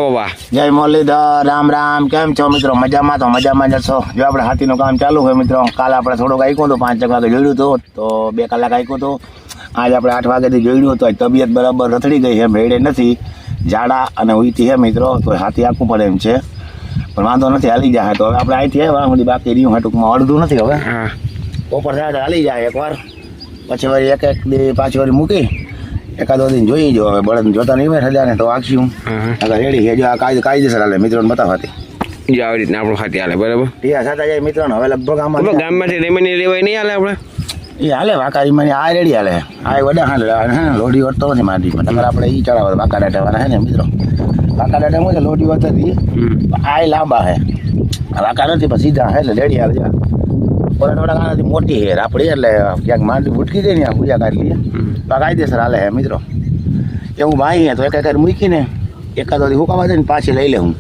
વાહ જય મુરલીધર, રામ રામ. કેમ છો મિત્રો? મજામાં? તો મજામાં જશો. જો આપણે હાથીનું કામ ચાલુ હોય મિત્રો. કાલે આપણે થોડુંક આઈકું હતું, 5 વાગે જોડ્યું હતું, તો 2 કલાક આઈકું હતું. આજે આપણે 8 વાગ્યાથી જોડ્યું હતું. તબિયત બરાબર રથડી ગઈ છે, રેડે નથી, ઝાડા અને ઉઈતી છે મિત્રો. તો હાથી આખું પડે એમ છે, પણ વાંધો નથી, હાલી જાય. તો હવે આપણે અહીંથી આવ્યા બાકી રહ્યું હોય ટૂંકમાં અડધું નથી. હવે ઉપર થાય હાલી જાય એકવાર, પછી વળી એક પાછી વળી મૂકી એકાદો દિન જોઈ જો. હવે બળદ જોતા નહીં હોય રજા ને તો આખી રેડી છે. જો આ કાયદેસર હાલે મિત્રોને બતાવવાથી આવી રીતના આપણું હાથી હાલે બરાબર. ટીયા સાથે જાય મિત્રોને. હવે લગભગ આમાં ગામમાંથી રેમની લેવાય નહીં હાલે આપણે એ હાલે વાકારી મને આ રેડી હાલે. આ વડા હાલે હે લોઢી વટતો નથી મારી નકર આપણે ઈ ચડાવે વાકા ડાટા વાળા હે ને મિત્રો. વાકા ડાટા માં લોઢી વટતી આ લાંબા હે, વાકા નથી પણ સીધા હે એટલે રેડી હાલે. ઓલા થોડા ગાનાથી મોટી હેર આપણી એટલે ક્યાંક માંડી ભૂટકી જાય ને આ પૂજા કાઢી લઈએ તો કાયદેસર હાલે હે મિત્રો. એવું ભાઈ હે તો એક મૂકીને એકાદો દી હુકાવા દે ને પાછી લઈ લે હું.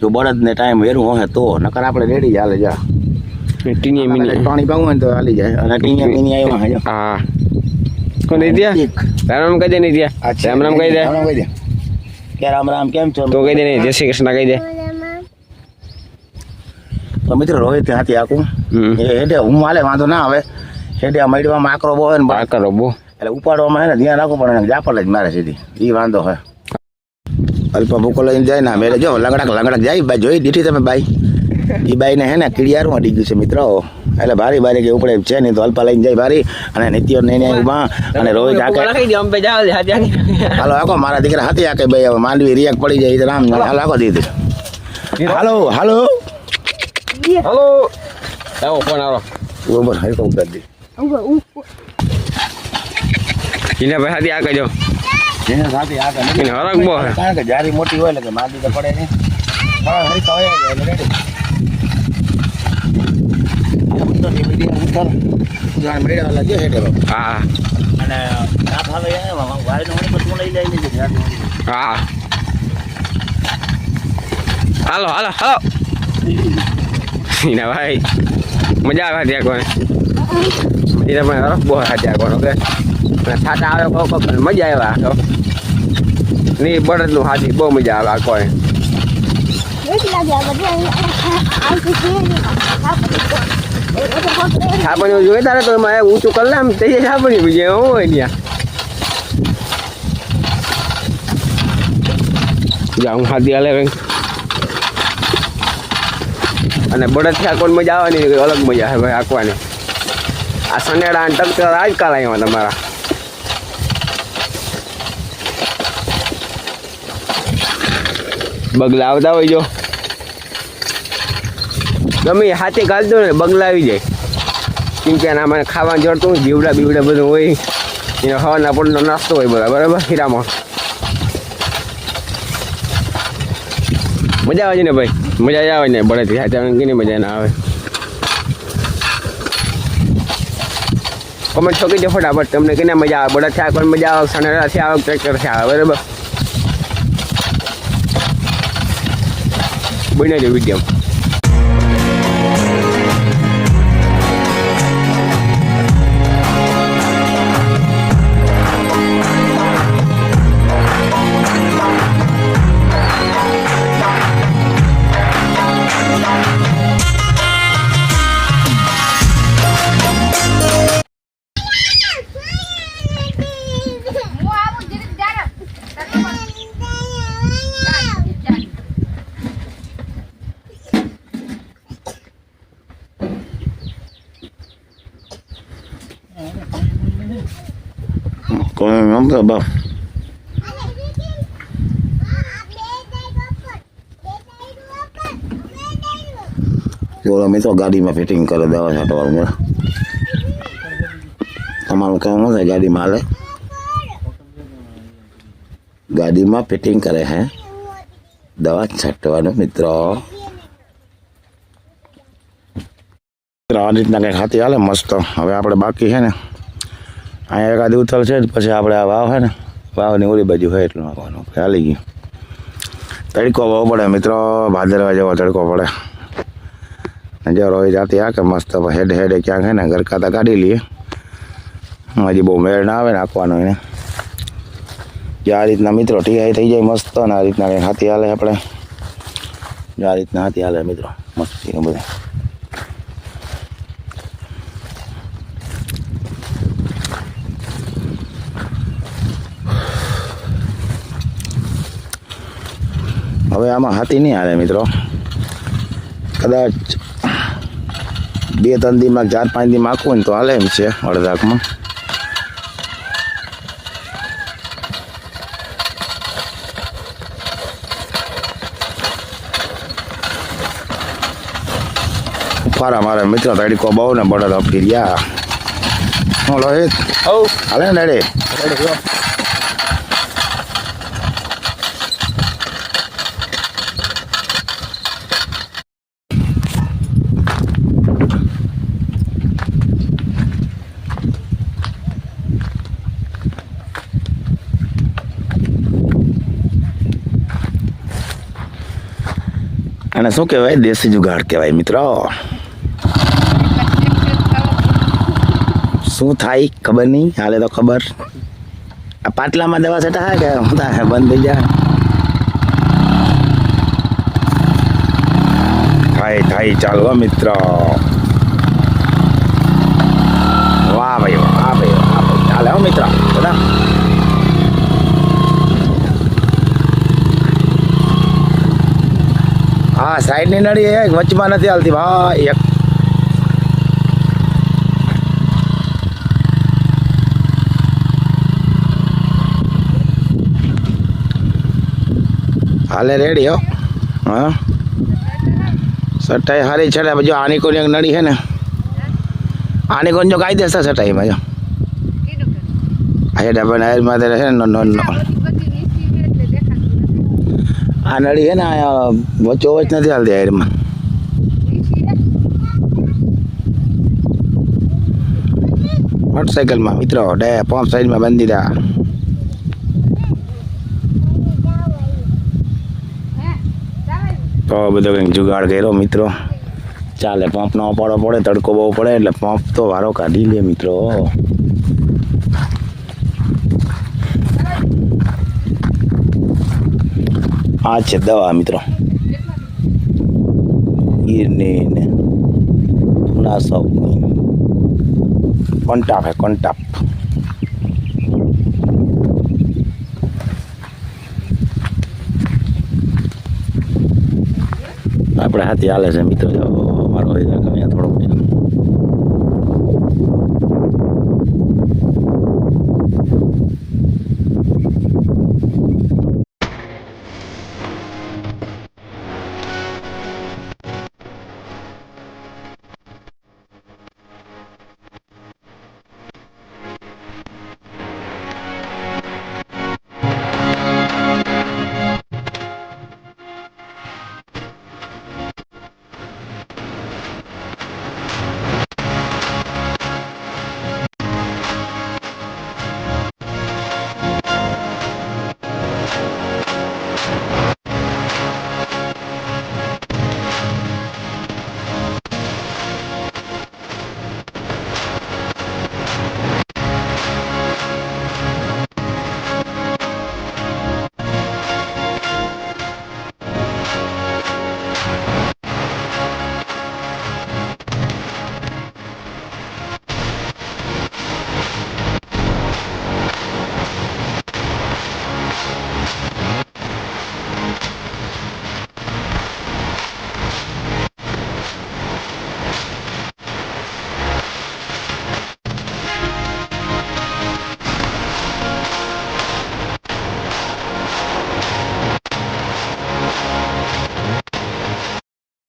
જો બળદને ટાઈમ વેરું હોય તો નકર આપણે રેડી હાલે. જા પાણી પાવું હોય તો હાલી જાય. અને ટીનિયા મીની આવ્યા હે. હા કોને દિયા રામ રામ કહી દે નહીં દિયા. રામ રામ કહી દે. રામ રામ કહી દે કે રામ રામ કેમ છો તો કહી દે નહીં જય શ્રી કૃષ્ણ કહી દે. તો મિત્રો રોહિત હાથી આખું હેડે હું હાલે વાંધો ના આવે. હેડે મડવામાં આકરો બહુ હોય ને આકરો બહુ એટલે ઉપાડવામાં હે ને ધ્યાન રાખવું પડે. જાપલ જ મારે સીધી એ વાંધો હોય. અલ્પ ભૂકો લઈને જાય ને મેરે જો લંગડક જાય ભાઈ. જોઈ દીધી તમે બાઈ? એ બાઈને હે ને કીડિયારું અડી ગયું છે મિત્રો. એટલે ભારી કે ઉપડે છે નહીં તો અલ્પા લઈને જાય ભારી. અને નિત્યો ને ઉભા અને રોહિત હાકે હાલો આખો મારા દીકરા હાથી હાકે ભાઈ. હવે માંડવી રિયાક પડી જાય રામ હાલ આખો દીધી. હાલો હાલો હલો આવો ફોન આવો બરોબર હરી તો ઉતાર દે એને ભાઈ હાથી આ કજો જેને સાથે આ કરે એને હરક બહુ હે કારણ કે જારી મોટી હોય એટલે કે માંડી તો પડે નહીં. હા હરી તો હોય એટલે રેડી તો નિમિડિયા ઉતર જાન મેળા વાલા જે હેડે બાપ. હા અને આ ભાવે વાયનો હોય તો લઈ જાય ને જારી. હા હાલો હાલો હાલો ના ભાઈ મજા આવે ત્યાં કોને એને પણ હરખ બહુ ત્યાં કોનો કે છાટા આવે કહો મજા આવ્યા તો નહીં બળદનું હાથી બહુ મજા આવે આ કોઈ છાપણીઓ જોઈએ તારે તો એમાં ઊંચું કરી લે એમ તે છાપણી બીજે એવું હોય ત્યાં જાઉં હાથી હાલે અને બળદથી આંકવાની મજા આવે ને અલગ મજા આવે ભાઈ આંકવાની. આ સનેડા અને ટક્કર આજકાલ આવ્યા તમારા. બગલા આવતા હોય જો ગમે હાથે ગાલતો ને બગલા આવી જાય. કેમ કે આમાં ખાવાનું જડતું જીવડા બીવડા બધું હોય એને હવાના પડનો નાસ્તો હોય બધા બરાબર હીરામાં. મજા આવે છે ને ભાઈ મજા આવે ને બળદથી હાથે કેની મજા ના આવે. કમેન્ટ ઠોકી દો ફટાફટ તમને કેને મજા આવે. બળદથી આ પણ મજા આવે, સનેડાથી આવે, ટ્રેક્ટરથી આવે બરાબર. બનાવજો વિડીયો. કોઈ એમ તો બસ જોડો મિત્રો ગાડીમાં ફિટિંગ કરે દવા છાંટવાનું બરાબર. તમારું કામ હશે ગાડીમાં હાલે ગાડીમાં ફિટિંગ કરે હે દવા છાંટવાનું મિત્રો. આ રીતના કંઈક હાથી હાલે મસ્ત. હવે આપણે બાકી છે ને અહીંયા એકાદી ઉથલ છે પછી આપણે આ વાવ છે ને વાવની ઓલી બાજુ હોય એટલું નાખવાનું હાલી ગયું. તડકો બહુ પડે મિત્રો, ભાદરવા જેવો તડકો પડે. જો રોહિત જાતી આ કે મસ્ત હેડે ક્યાંક છે ને ગરકાતા કાઢી લઈએ. હજી બહુ મેળ ના આવે નાખવાનું એને જો આ રીતના મિત્રો ટીઆઈ થઈ જાય મસ્ત, અને આ રીતના કંઈક હાથી હાલે આપણે. જો આ રીતના હાથી હાલે મિત્રો, મસ્ત બધું. હવે આમાં હાથી નહીં હાલે મિત્રો, કદાચ 2-3 દીમાં 4-5 દીમાં આખું ને તો હાલે એમ છે અડધાકમાં. ફારા મારે મિત્રો તડકો બહુ ને બળદ અપડી ગયા. હું લોહિત હાલે ને ડેડી. અને શું કહેવાય, દેશી જુગાડ કહેવાય મિત્રો. શું થાય ખબર નહીં, હાલે તો ખબર. આ પાટલામાં દવા છટા હે કે હું થાય બંધ થઈ જાય. થાય ચાલો મિત્રો. વાહ ભાઈ વાહ ભાઈ વાહ ભાઈ, ચાલે હો મિત્રો બધા. હા સાઈડની નળી એક વચમાં નથી હાલતી ભાઈ. એક હાલે રેડી હો. હા સટાઈ હારી છટા. જો આની કોઈ એક નળી છે ને, આની કોઈ જો કાયદેસર સટાઈમાં જો હેડા બનાવેલમાં છે ને આ નળી છે ને વચ્ચો વચ નથી હાલતી હારમાં. મોટરસાઇકલમાં મિત્રો પંપ સાઈડમાં બાંધી દીધા. તો બધો કંઈક જુગાડ કર્યો મિત્રો. ચાલે, પંપ નો પાડવો પડે, તડકો બહુ પડે એટલે પંપ તો વારો કાઢી લે મિત્રો. આ છે દવા મિત્રો, ગીરની ને નાસકની. કોન્ટાપ હે કોન્ટાપ. આપણે હાથી હાલે છે મિત્રો. મારો હોય ગમે થોડોક.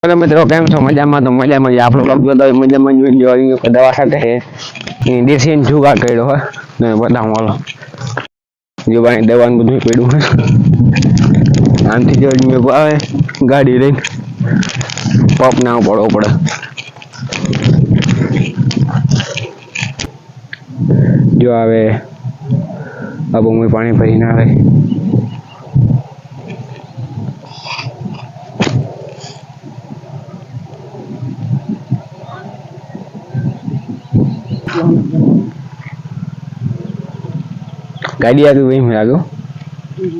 हेलो मित्रों, केम छो? मजामां? तो मजामां आपणो ब्लॉग जोता होय मजामां ज जो दवा साथे देशी जुगाड़ कर्यो है ने बताऊं हालो जो भाई दवा ने બધું પડ્યું है આનથી જો મે આવે ગાડી લઈને પંપ ના પડવો પડે જો આવે अब मैं पानी भरीने આવે गाड़ी आ गई वही में आ गयो Cái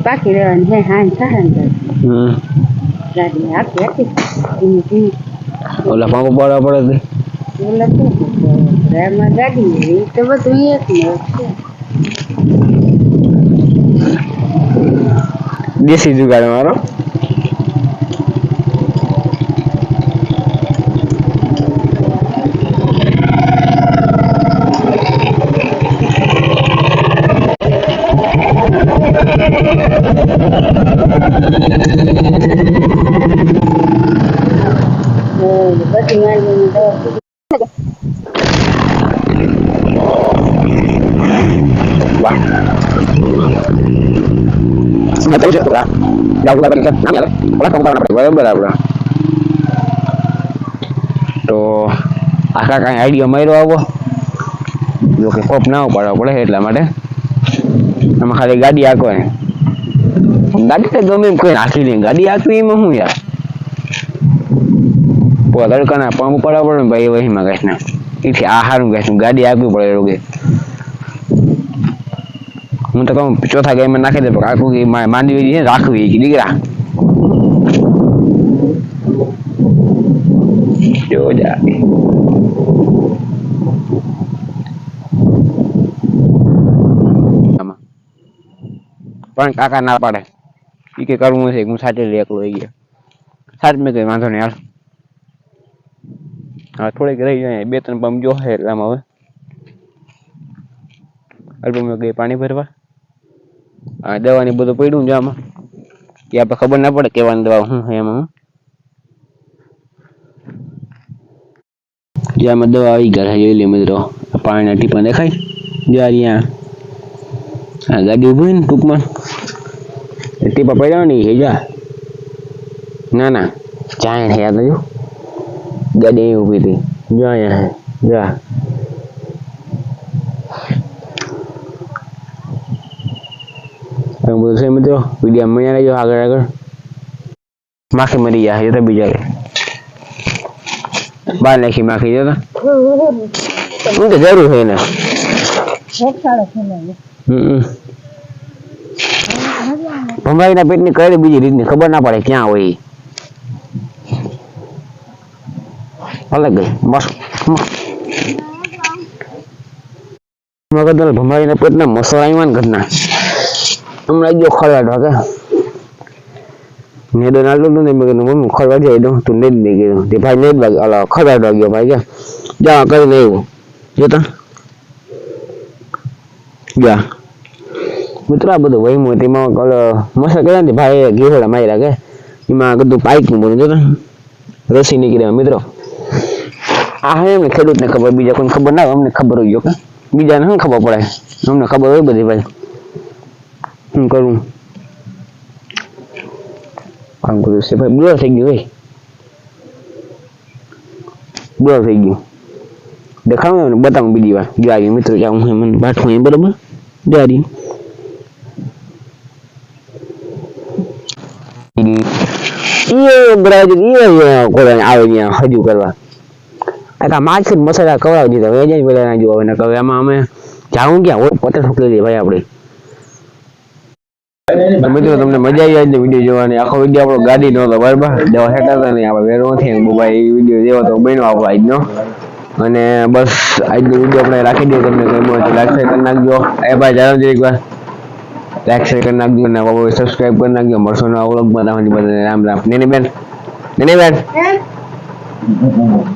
bác kia là hai hai sát hàng rồi ra đi áp ghét đi ઓલા પાંપ પાડવા પડે બોલા તો એમાં ગાડી તો બધું એક ને દેશી જુગાડ મારો બધી મારી વાહ મતલબ છે બરાબર જાવ બરાબર છે ના યાર ઓલા કામ કરવાના બરાબર તો આખા કઈ આઈડિયા માર્યો આવો જો કે કોપ ના ઉપાડવા પડે એટલા માટે આમાં ખાલી ગાડી આંકવાની ગાડી તો ગમે એમ કોઈ રાખી દે ગાડી આંકવી એમાં શું યાર લડકાના પંપ ઉપાડવા પડે ને ભાઈ વહીમાં કહીશ ને એથી આ સારું કહીશ ગાડી આંકવી પડે એવું કે હું તો કહું ચોથા ગેમમાં નાખી દે આખું કે માંડવી છે રાખવી કે દીકરા જો જા પણ કાકા ના પાડે એ કે કરવું છે હું સાથે લઈ એકલો આવી ગયા સાચ મેં કઈ વાંધો નહીં હાલ હા થોડીક રહી જાય બે ત્રણ પંપ જો છે એટલામાં હવે અલ્બમ ગઈ પાણી ભરવા આ દવાની બધું પડ્યું છે આમાં કે આપણે ખબર ના પડે કેવાની દવા શું છે એમાં જ્યાં દવા આવી ગયા જોઈ લે મિત્રો પાણીના ટીપા દેખાય જ્યાં અહીંયા હા ગાડી ઉભી ને ટૂંકમાં ટીપા પડ્યા નહીં છે જા ના ના ચાય છે યાદ જો ગાડી અહીં ઊભી હતી જો અહીંયા જા બધું છે મિત્રો વિડીયો મજા લેજો આગળ આગળ માખી મરી જાય જતા બીજા બહાર નાખી માખી જતા હું તો જરૂર છે ને ભમરાઈના પેટની કઈ બીજી રીતની ખબર ના પડે ક્યાં હોય અલગ ગઈ બસ ભમરાઈના પેટના મસાલા આવ્યા ને ઘરના હમણાં ગયો ખરવાડવા કે મેં નાલતો હતો ને મેં કીધું મમ્મી ખરવા જાય દઉં તું નહીં દઈ ગયું તે ભાઈ નહીં વાગે અલા ખરવાડવા ગયો ભાઈ કે જા કરીને આવ્યો જોતા જા મિત્રો આ બધું વહીમું તેમાં મસા કર્યા ને ભાઈ ઘેવડા માર્યા કે એમાં બધું પાઇપનું બધું જોતા રસી નીકળ્યા મિત્રો આ હે એમને ખેડૂતને ખબર બીજા કોઈને ખબર ના હોય અમને ખબર હોય કે બીજાને શું ખબર પડે અમને ખબર હોય બધી ભાઈ શું કરું કામ કર્યું છે ભાઈ બ્લર થઈ ગયું ભાઈ બ્લર થઈ ગયું દેખાડું ને બતાવું બીજી વાર જારી મિત્રો જાઉં હું મને બાઠું બરોબર જારી એ બ્રાઝિલ એ કોણ આવે ત્યાં હજુ કરવા આ માછલી મસાલા કવડાવી દીધા હવે જાય પેલા જો હવે કહે આમાં અમે જાઉં ક્યાં હોય પતે ઠોકી દઈએ ભાઈ આપણે મિત્રો તમને મજા આવી જાય વિડીયો જોવાની આખો વિડીયો આપણો ગાડી નો હતો બરાબર દવા હેઠા હતા નહીં આપણે વેરો નથી ભાઈ વિડીયો જેવો તો બન્યો આપણો આજનો અને બસ આજનો વિડીયો આપણે રાખી દઈએ તમને ગમ્યો તો લાઈક કરી નાખજો એ ભાઈ જણાવજો એકવાર લાઈક શેર કરી નાખજો અને સબસ્ક્રાઈબ કરી નાખજો મળશો નવા વ્લોગમાં બધાને રામ રામ નેની બેન